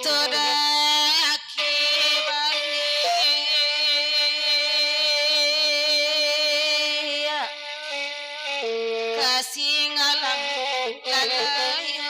Toda kasih ngalang lalayo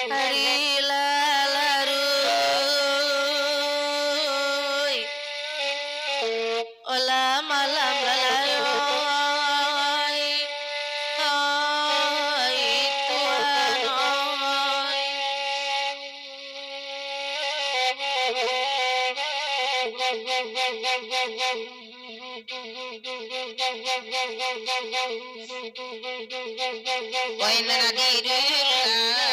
hari lalaruy olah malam lalayoy oy Tuhan oy oy nana didulang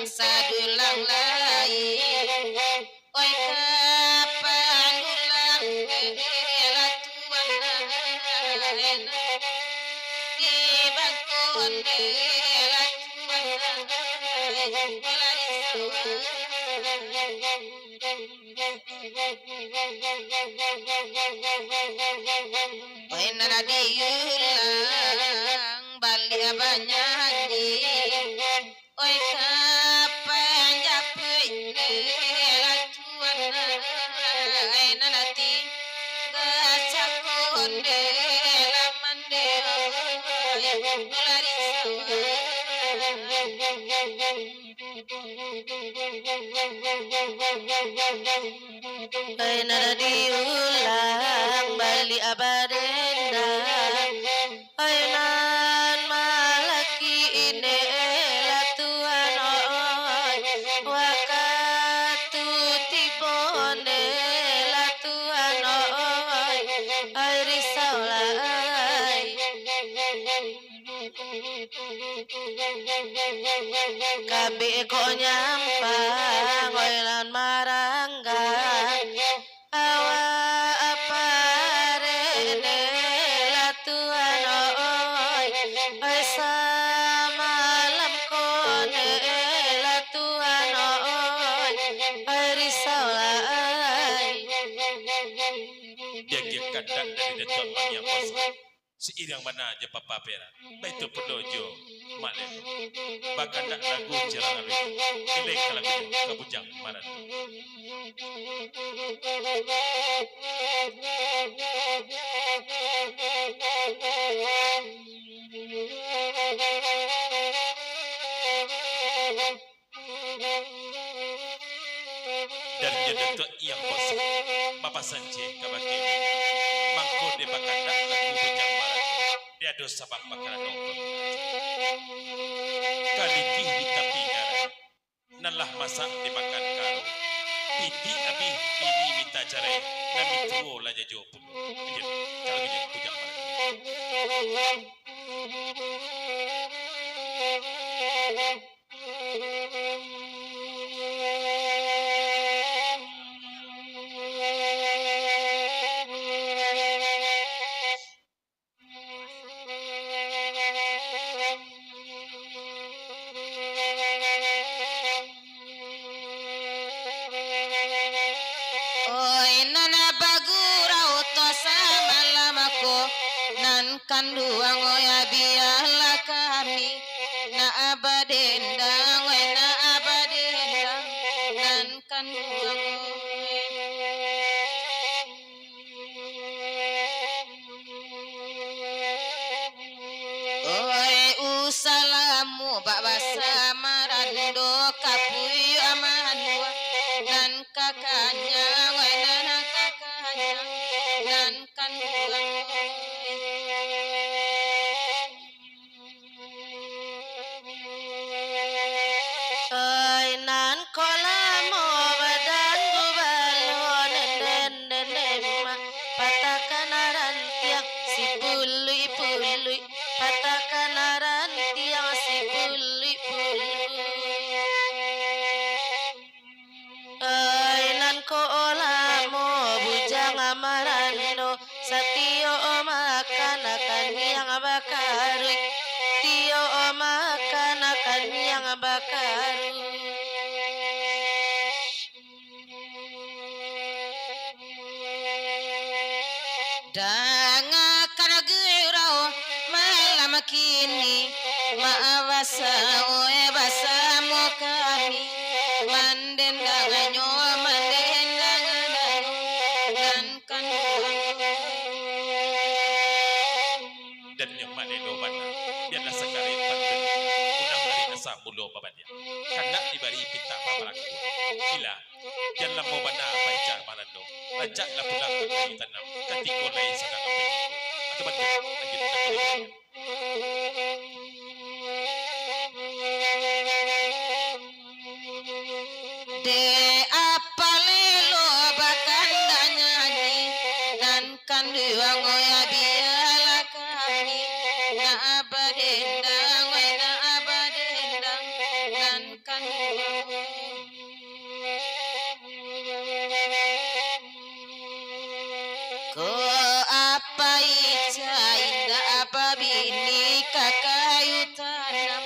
sadulang lain oy kapandulang bela Tuhan di bangkon bela Tuhan oy nana diulang bali abanyanyi oy kapan japui bela Tuhan ay nanati gacakon bela mandeo ay nana diulang bali abadenda ay nan malaki ine la Tuhan oy wakatu tibone la Tuhan oy ay risau lai kabe ko nyampang oy lan marangga awa aparene la Tuhan oy ay samalam kone la Tuhan oy ay risau lai dia kadang dari detok yang kosong seiring mana aja papa pera baitu pedojo malen bahkan tak ragu jalan ilek kalabi kabujang marat dari detok yang kosong papa sanje kabake mangko de bahkan tak ragu bujang marat dia dosa bak bakal nongkon kaliki hitapingar nalah masak dimakan karo piti abi ini minta cerai nami tuo laja jopun aja kalau gini bujang marat kanduang oya biarlah kami na abadenda ngoy na abadenda nan kanduang oy usalamu baba samarando kapuy amanwa nan kakanya ngoy nan kakanya nan kanduang nan kolamo badan gubalon den patakanaran tiang si pului pului patakanaran tiang si pului pului bakaru danga karagurau malam kini maawasa oe basamo kami mandendanganyo mandendanganyo dan kan dan yang maneno bana biarlah sekali pantun unang hari nasa mulo babanya karena dibari pinta paparaku ila jangan mau bana baca manando ajak la pulang ke kayu tanam katiko lain sadang api atau betul lanjut de apalelo bakandanya ni dan kanduango ya biala kami na abadendang na abadendang dan kanduango ko apa ica indah apa bini kakayu tanam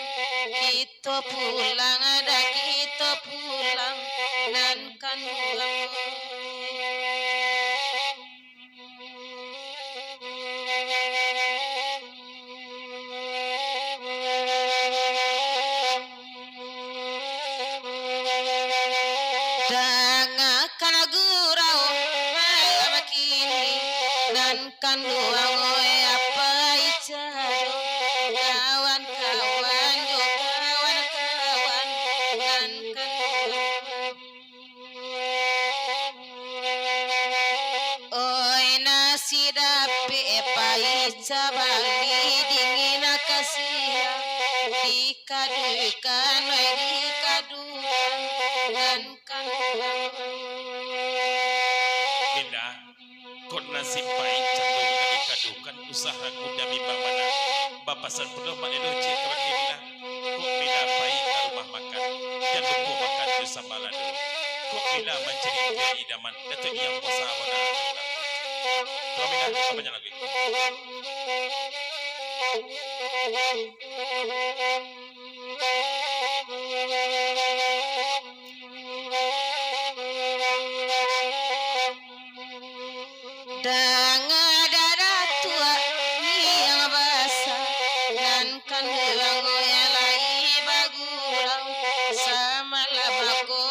kita pulang ada kita pulang nan kan danga kanagurau malam kini dan kanduang oe apa icado kawan-kawan jo kawan-kawan dan oi nasi dape paica bali dingin kasih dikadukan dikadukan dan kan Benda kon nasib baik catu dikadukan usaha kuda bimbang mana bapasan penuh maneno cek kawan bila kok bila baik ke rumah makan dan lupa makan di sambalado kok bila mencari dia idaman datuk yang bosa wana kok bila apa banyak lagi danga dada tua yang basah dan kanduang ya lai bagurang sama lamako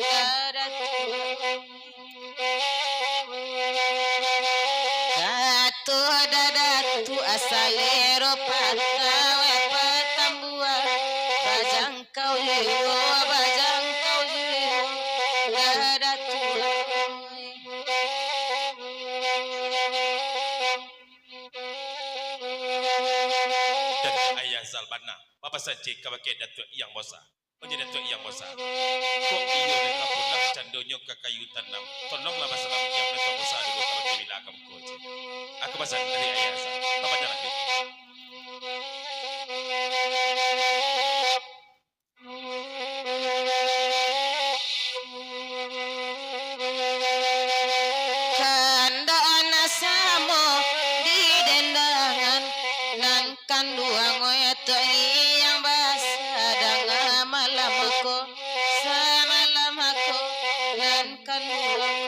dada tua Gato dada tu asalero patawe patambua bajang kau liwo dada tu dan ayah Zalbana bapa saja kabake datuk yang bosa menjadi datuk yang bosa kok iyo mereka pulang candonyo ke kayu tanam tolonglah masalah yang datuk bosa dulu kabake bila kamu koje aku pasal dari ayah Zal apa jalan lagi kanda anasamo di dendangan nan kanduang oya yang basah danga malamako samalamako nan kanduang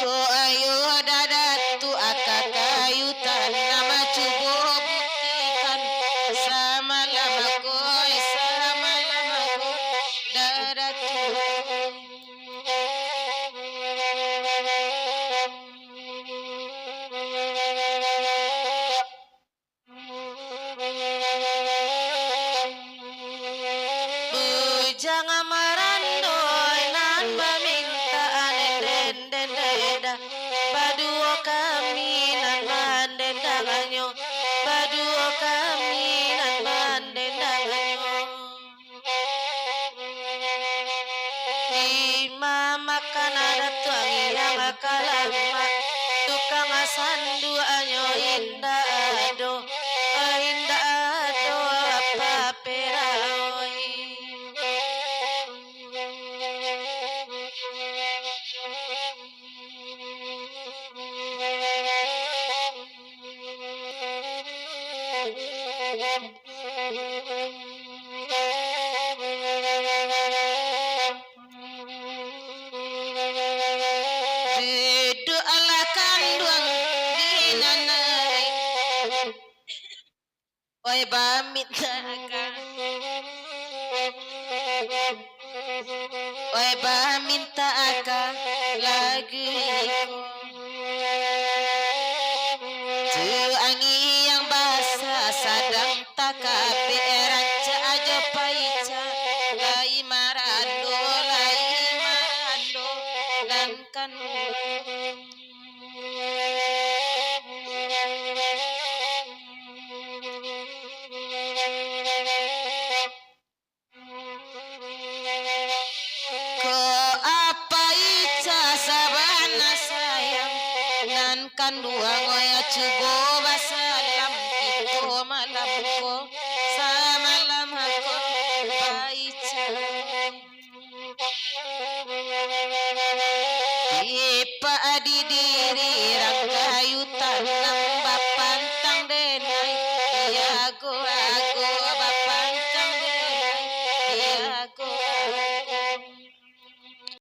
ko ayo dada tu akakayu tanam cubo duduk ala kanduang dinanai oi baminta akang oi baminta akang lagi tu angi yang basah sadang takape ranca aja paica lai marando langkan ko apa ica sabana sayang nan kandua ngoya cubo basalam itu malam ko samalam aku paica